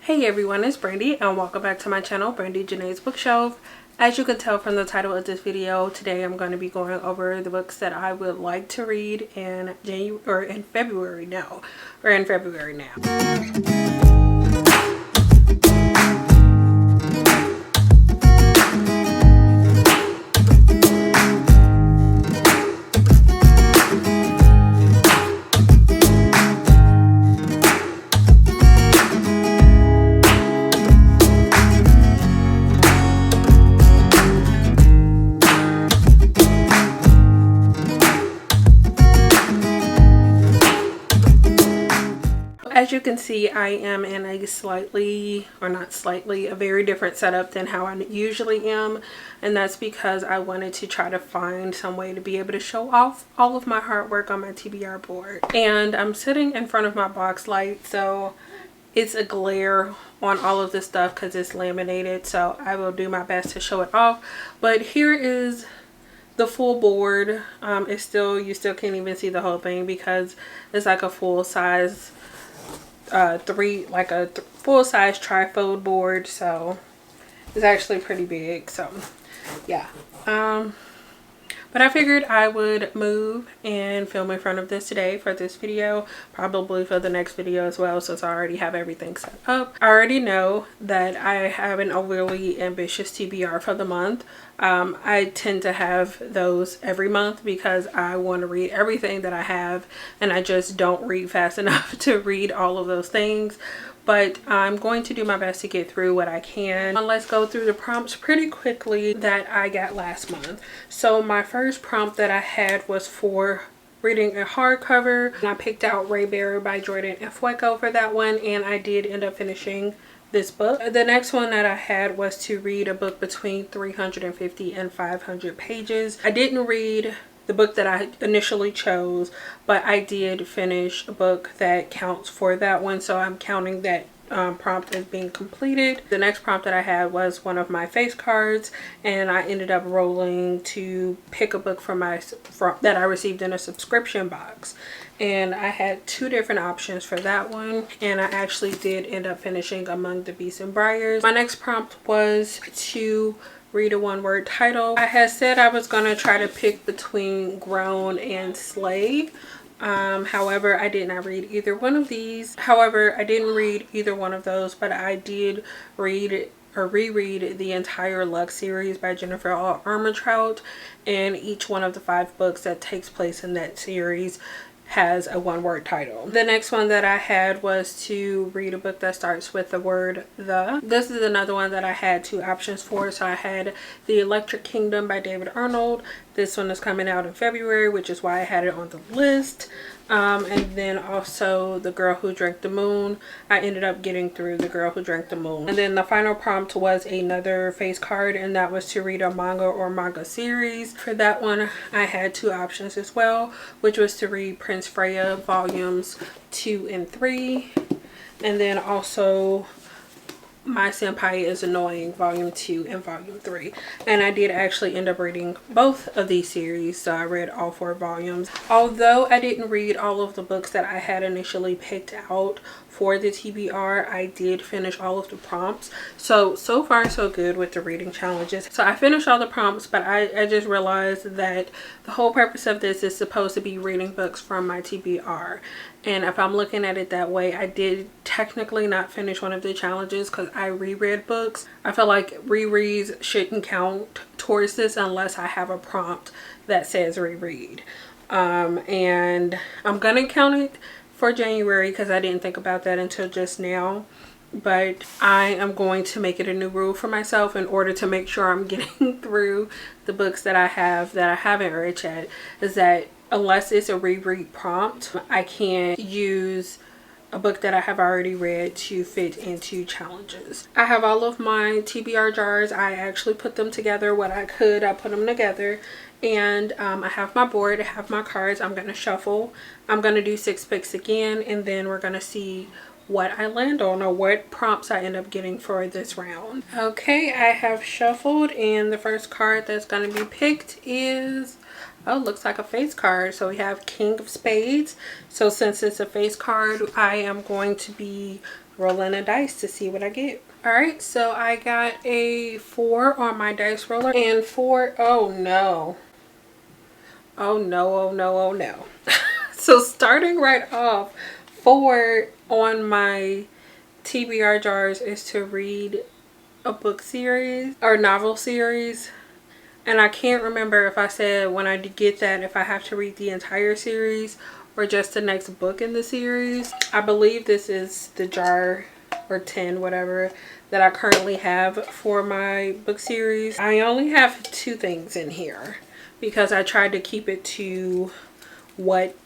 Hey everyone, it's Brandy and welcome back to my channel, Brandy Janae's Bookshelf. As you can tell from the title of this video, today I'm going to be going over the books that I would like to read in February now. As you can see, I am in a a very different setup than how I usually am. And that's because I wanted to try to find some way to be able to show off all of my hard work on my TBR board. And I'm sitting in front of my box light, so it's a glare on all of this stuff because it's laminated. So I will do my best to show it off. But here is the full board. You still can't even see the whole thing because it's like a full size full-size trifold board, so it's actually pretty big. So yeah, but I figured I would move and film in front of this today for this video, probably for the next video as well, since I already have everything set up. I already know that I have an overly ambitious TBR for the month. I tend to have those every month because I want to read everything that I have, and I just don't read fast enough to read all of those things. But I'm going to do my best to get through what I can. Let's go through the prompts pretty quickly that I got last month. So my first prompt that I had was for reading a hardcover, and I picked out Rayberry by Jordan and Fuego for that one, and I did end up finishing this book. The next one that I had was to read a book between 350 and 500 pages. I didn't read the book that I initially chose, but I did finish a book that counts for that one, so I'm counting that prompt as being completed. The next prompt that I had was one of my face cards, and I ended up rolling to pick a book that I received in a subscription box, and I had two different options for that one, and I actually did end up finishing Among the Beasts and Briars. My next prompt was to read a one-word title. I had said I was going to try to pick between Grown and Slay. However, I did not read either one of these. I didn't read either one of those, but I did read or reread the entire Lux series by Jennifer Armentrout, and each one of the 5 books that takes place in that series has a one-word title. The next one that I had was to read a book that starts with the word the. This is another one that I had 2 options for. So I had The Electric Kingdom by David Arnold. This one is coming out in February, which is why I had it on the list. And then also The Girl Who Drank the Moon. I ended up getting through The Girl Who Drank the Moon. And then the final prompt was another face card, and that was to read a manga or manga series. For that one, I had 2 options as well, which was to read Prince Freya volumes 2 and 3, and then also My Senpai is Annoying volume 2 and volume 3. And I did actually end up reading both of these series, so I read all 4 volumes. Although I didn't read all of the books that I had initially picked out for the TBR, I did finish all of the prompts. So far so good with the reading challenges. So I finished all the prompts, but I just realized that the whole purpose of this is supposed to be reading books from my TBR. And if I'm looking at it that way, I did technically not finish one of the challenges because I reread books. I feel like rereads shouldn't count towards this unless I have a prompt that says reread. And I'm gonna count it for January because I didn't think about that until just now. But I am going to make it a new rule for myself in order to make sure I'm getting through the books that I haven't read yet, is that unless it's a reread prompt, I can't use a book that I have already read to fit into challenges. I have all of my TBR jars. I actually put them together. What I could, I put them together. And I have my board, I have my cards. I'm going to shuffle. I'm going to do 6 picks again, and then we're going to see what I land on or what prompts I end up getting for this round. Okay, I have shuffled, and the first card that's going to be picked is, oh, looks like a face card. So we have King of Spades. So since it's a face card, I am going to be rolling a dice to see what I get. All right, so I got a 4 on my dice roller and 4. Oh no. Oh no, oh no, oh no. So starting right off, 4 on my TBR jars is to read a book series or novel series. And I can't remember if I said when I get that if I have to read the entire series or just the next book in the series. I believe this is the jar or 10, whatever, that I currently have for my book series. I only have 2 things in here because I tried to keep it to what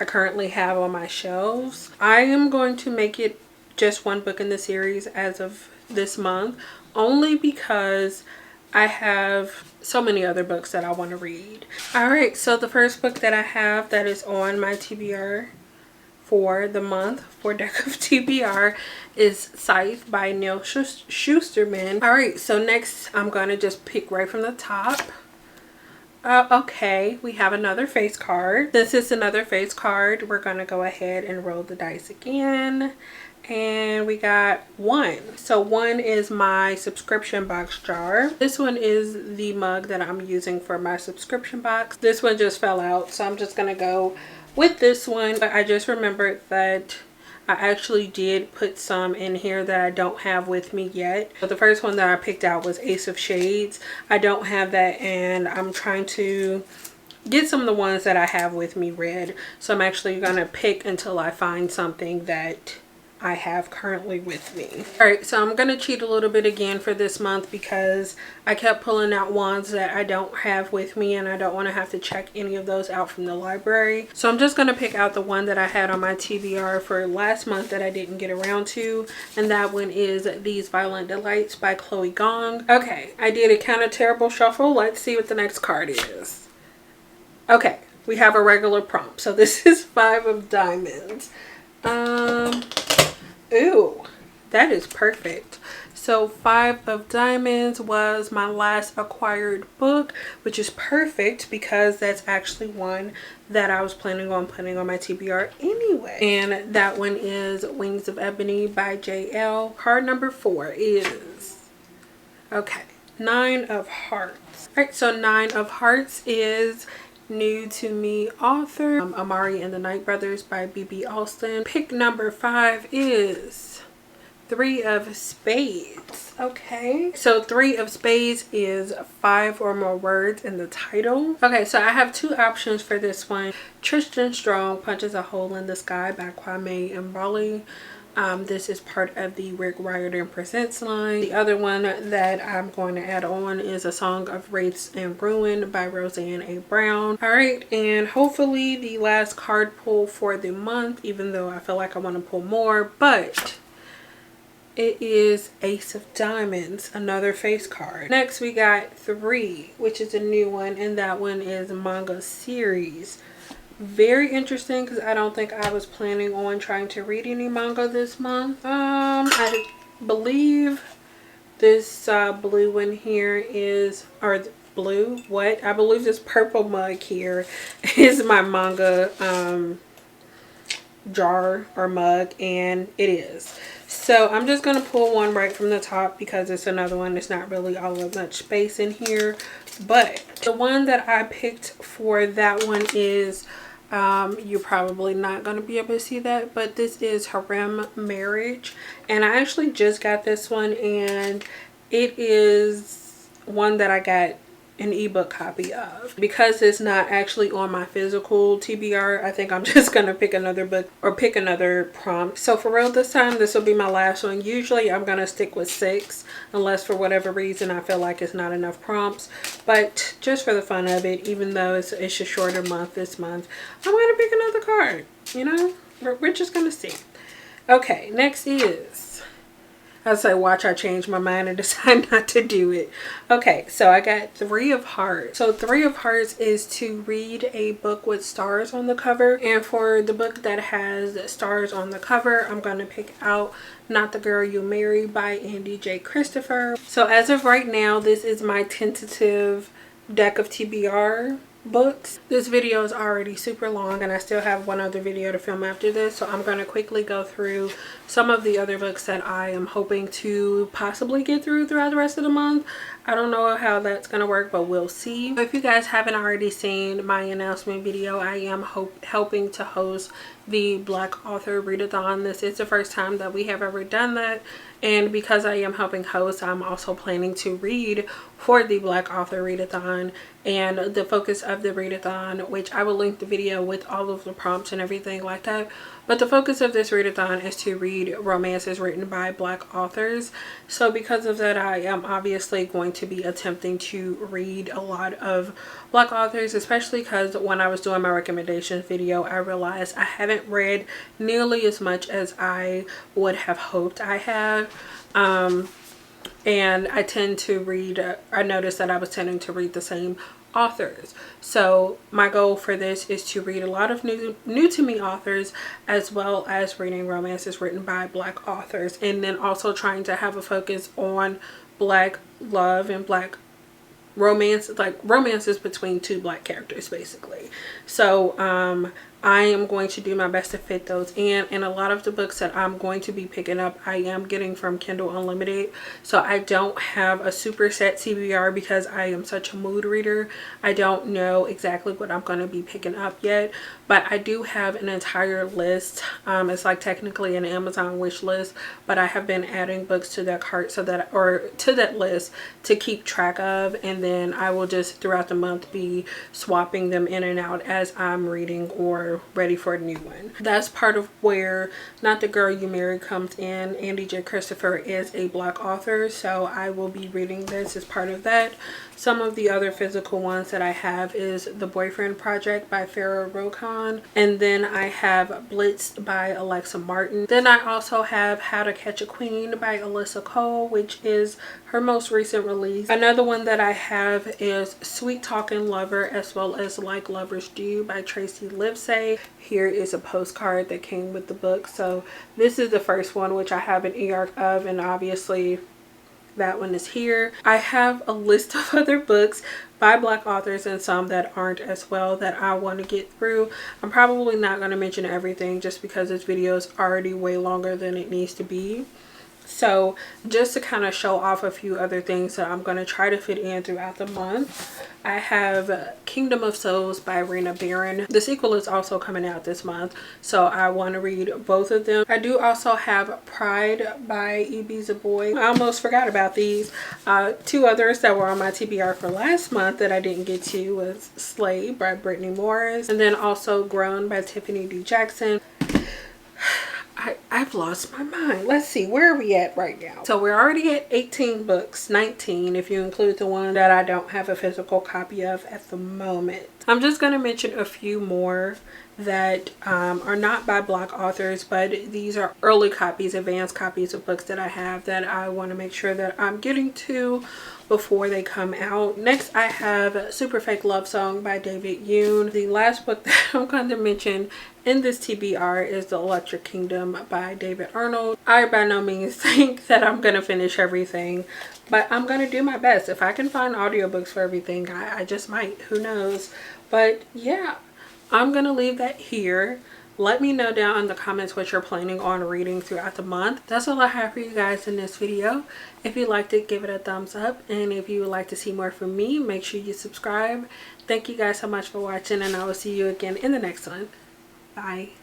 I currently have on my shelves. I am going to make it just 1 book in the series as of this month, only because I have so many other books that I want to read. All right, so the first book that I have that is on my TBR for the month for Deck of TBR is Scythe by Neil Shusterman. All right, so next I'm going to just pick right from the top. Okay, we have another face card. This is another face card. We're going to go ahead and roll the dice again. And we got 1. So 1 is my subscription box jar. This one is the mug that I'm using for my subscription box. This one just fell out, so I'm just going to go with this one. But I just remembered that I actually did put some in here that I don't have with me yet. But the first one that I picked out was Ace of Shades. I don't have that, and I'm trying to get some of the ones that I have with me read. So I'm actually going to pick until I find something that I have currently with me. Alright, so I'm going to cheat a little bit again for this month because I kept pulling out ones that I don't have with me and I don't want to have to check any of those out from the library. So I'm just going to pick out the one that I had on my TBR for last month that I didn't get around to, and that one is These Violent Delights by Chloe Gong. Okay, I did a kind of terrible shuffle. Let's see what the next card is. Okay, we have a regular prompt. So this is 5 of diamonds. Ooh, that is perfect. So 5 of diamonds was my last acquired book, which is perfect because that's actually one that I was planning on putting on my TBR anyway. And that one is Wings of Ebony by JL. Card number 4 is, okay, 9 of Hearts. All right, so 9 of Hearts is new to me author Amari and the Night Brothers by B.B. Alston. Pick number 5 is 3 of Spades. Okay, so 3 of Spades is 5 or more words in the title. Okay, so I have 2 options for this one. Tristan Strong Punches a Hole in the Sky by Kwame Mbali. This is part of the Rick Riordan Presents line. The other one that I'm going to add on is A Song of Wraiths and Ruin by Roseanne A. Brown. Alright, and hopefully the last card pull for the month, even though I feel like I want to pull more, but it is Ace of Diamonds, another face card. Next we got 3, which is a new one, and that one is manga series. Very interesting because I don't think I was planning on trying to read any manga this month. I believe this blue one here is, or blue, what? I believe this purple mug here is my manga jar or mug, and it is. So I'm just going to pull one right from the top because it's another one that's not really all that much space in here. But the one that I picked for that one is, you're probably not going to be able to see that, but this is Harem Marriage, and I actually just got this one, and it is one that I got an ebook copy of. Because it's not actually on my physical TBR, I think I'm just gonna pick another book or pick another prompt. So for real this time, this will be my last one. Usually I'm gonna stick with 6 unless for whatever reason I feel like it's not enough prompts, but just for the fun of it, even though it's a shorter month this month, I'm gonna pick another card. You know, we're just gonna see. Okay, next is, I say watch I change my mind and decide not to do it. Okay, so I got 3 of Hearts. So 3 of Hearts is to read a book with stars on the cover, and for the book that has stars on the cover, I'm going to pick out Not the Girl You Marry by Andy J. Christopher. So as of right now, this is my tentative deck of TBR books. This video is already super long and I still have one other video to film after this, so I'm going to quickly go through some of the other books that I am hoping to possibly get throughout the rest of the month. I don't know how that's going to work, but we'll see. If you guys haven't already seen my announcement video, I am helping to host the Black Author Readathon. This is the first time that we have ever done that, and because I am helping host, I'm also planning to read for the Black Author Readathon. And the focus of the Readathon, which I will link the video with all of the prompts and everything like that, but the focus of this Readathon is to read romances written by Black authors. So because of that, I am obviously going to be attempting to read a lot of Black authors, especially because when I was doing my recommendations video, I realized I haven't read nearly as much as I would have hoped I have. And I tend to read, I noticed that I was tending to read the same authors. So my goal for this is to read a lot of new to me authors, as well as reading romances written by Black authors, and then also trying to have a focus on Black love and Black romance, like romances between two Black characters basically. So I am going to do my best to fit those in, and a lot of the books that I'm going to be picking up I am getting from Kindle Unlimited. So I don't have a super set TBR because I am such a mood reader. I don't know exactly what I'm going to be picking up yet, but I do have an entire list. It's like technically an Amazon wish list, but I have been adding books to that cart so that, or to that list, to keep track of, and then I will just throughout the month be swapping them in and out as I'm reading or ready for a new one. That's part of where Not the Girl You Married comes in. Andy J. Christopher is a Black author, so I will be reading this as part of that. Some of the other physical ones that I have is The Boyfriend Project by Farah Rokhan, and then I have Blitzed by Alexa Martin. Then I also have How to Catch a Queen by Alyssa Cole, which is her most recent release. Another one that I have is Sweet Talking Lover, as well as Like Lovers Do by Tracy Livesay. Here is a postcard that came with the book. So this is the first one, which I have an e-arc of, and obviously that one is here. I have a list of other books by Black authors and some that aren't as well that I want to get through. I'm probably not going to mention everything just because this video is already way longer than it needs to be. So just to kind of show off a few other things that I'm going to try to fit in throughout the month, I have Kingdom of Souls by Rena Barron. The sequel is also coming out this month, so I want to read both of them. I do also have Pride by Ibiza Boy. I almost forgot about these. Two others that were on my TBR for last month that I didn't get to was Slay by Brittany Morris, and then also Grown by Tiffany D. Jackson. I've lost my mind. Let's see, where are we at right now? So we're already at 18 books, 19 if you include the one that I don't have a physical copy of at the moment. I'm just going to mention a few more that are not by Black authors, but these are early copies, advanced copies of books that I have that I want to make sure that I'm getting to before they come out. Next, I have Super Fake Love Song by David Yoon. The last book that I'm going to mention in this TBR is The Electric Kingdom by David Arnold. I by no means think that I'm going to finish everything, but I'm going to do my best. If I can find audiobooks for everything, I just might. Who knows? But yeah, I'm going to leave that here. Let me know down in the comments what you're planning on reading throughout the month. That's all I have for you guys in this video. If you liked it, give it a thumbs up. And if you would like to see more from me, make sure you subscribe. Thank you guys so much for watching, and I will see you again in the next one. Bye.